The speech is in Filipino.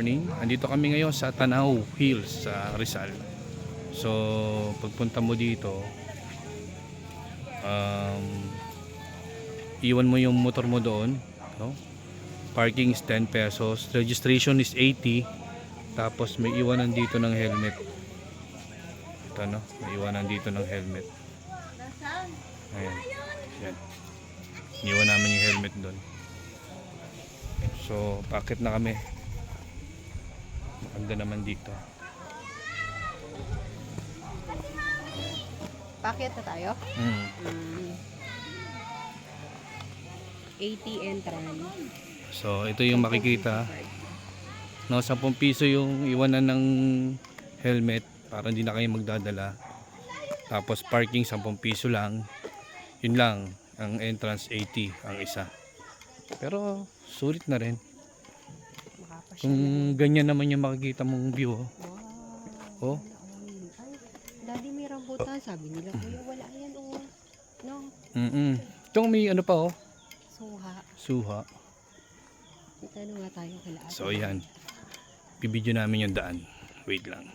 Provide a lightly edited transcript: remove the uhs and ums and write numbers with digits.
morning. Andito kami ngayon sa Tanaw Hills sa Rizal. So, pagpunta mo dito, iwan mo yung motor mo doon, no? Parking is 10 pesos, registration is 80. Tapos may iwanan dito ng helmet. Ito, no? May iwanan dito ng helmet. Ayan. Ayan. Iwan namin yung helmet doon. So, paakit na kami. Maganda naman dito. Packet na tayo? 80 entrance. So, ito yung makikita. No, 10 piso yung iwanan ng helmet para hindi na kayo magdadala. Tapos parking 10 piso lang. Yun lang. Ang entrance 80 ang isa. Pero sulit na rin. Kung ganyan naman yung makikita mong view. Oh. Ay, daddy may rambutan. Sabi nila, kuya wala yan oh. No? Itong may ano pa oh. Suha. Suha. Itanong nga tayo kila ate. So yan. Bibidyo namin yung daan. Wait lang.